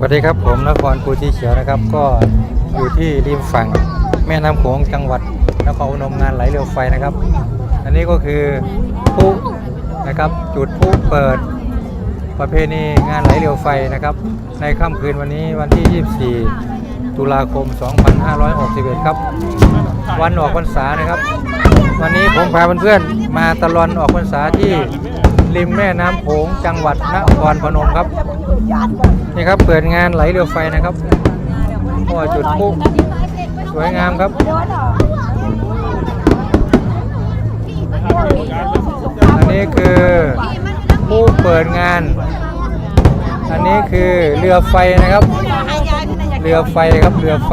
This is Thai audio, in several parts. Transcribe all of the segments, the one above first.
วัสดีครับผมนครภูชีเขียวนะครับก็อยู่ที่ริมฝั่งแม่น้ำโขงจังหวัดนครพนมงานไหลเรือไฟนะครับ อันนี้ก็คือพลุนะครับจุดพลุเปิดประเพณีงานไหลเรือไฟนะครับในค่ำคืนวันนี้วันที่ 24 ตุลาคม 2561 ครับวันออกพรรษานะครับวันนี้ผมพาเพื่อนๆมาตะลอนออกพรรษาที่ริมแม่น้ำโขงจังหวัดนครพนมครับนี่ครับเปิดงานไหลเรือไฟนะครับก็จุดพลุสวยงามครับอันนี้คือผู้เปิดงานอันนี้คือเรือไฟนะครับเรือไฟครับเรือไฟ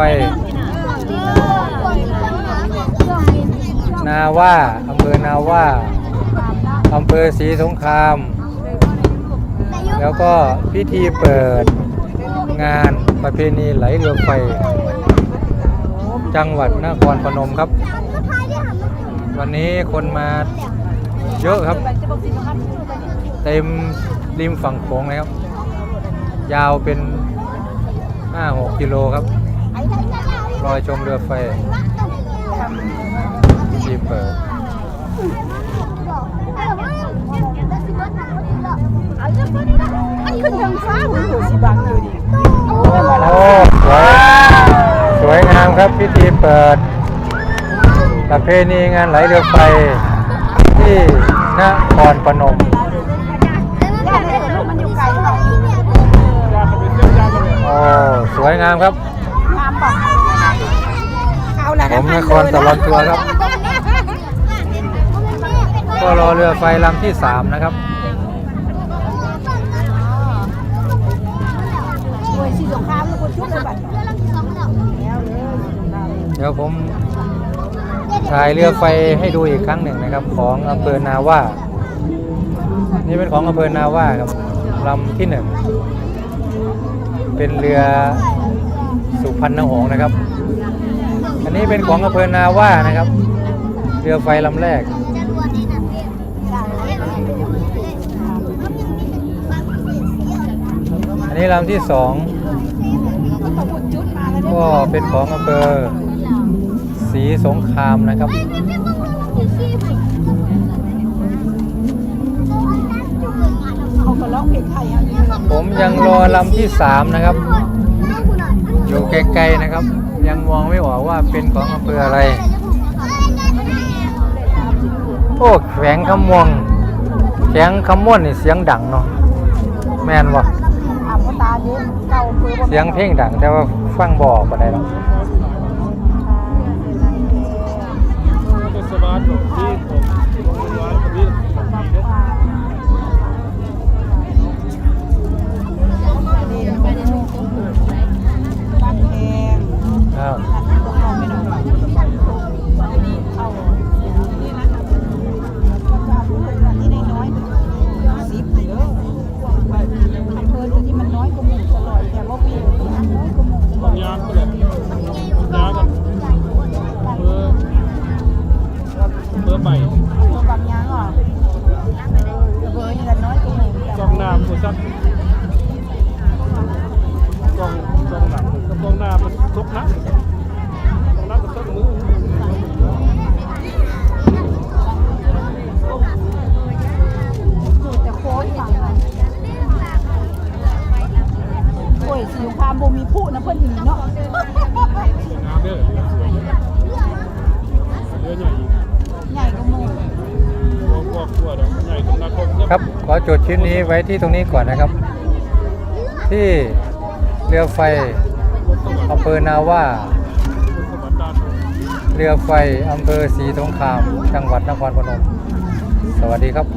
นาว่าอำเภอนาว่าอำเภอศรีสงครามแล้วก็พิธีเปิดงานประเพณีไหลเรือไฟจังหวัดนครพนมครับวันนี้คนมาเยอะครับเต็มริมฝั่งโขงเลยครับยาวเป็น 5-6 กิโลครับรอยชมเรือไฟที่เปิดสวยงามครับพิธีเปิดประเพณีงานไหลเรือไฟที่นครพนมสวยงามครับผมนครตลอดทัวร์ครับก็รอเรือไฟลำที่ 3นะครับเดี๋ยวผมถ่ายเรือไฟให้ดูอีกครั้งหนึ่งนะครับของอำเภอนาว่านี่เป็นของอำเภอนาว่าครับลำที่ 1เป็นเรือสุพรรณหงส์นะครับอันนี้เป็นของอำเภอนาว่านะครับเรือไฟลำแรกอันนี้ลำที่ 2ก็เป็นของอำเภอศรีสงครามนะครับผมยังรอลำที่ 3นะครับอยู่ไกลๆนะครับยังมองไม่ออกว่าเป็นของอำเภออะไรโอ้แขวงคำม่วงแขวงคำม่วนนี่เสียงดังเนาะแม่นวะเสียงเพลงดังแต่ว่าฟังบ่อบ่ได้หรอกสีความโบมีผู้นะเพื่อนหนีเนาะใหญ่ก็มูครับขอจุดชิ้นนี้ไว้ที่ตรงนี้ก่อนนะครับที่เรือไฟอำเภอนาว่าเรือไฟอำเภอศรีสงครามจังหวัดนครพนมสวัสดีครับ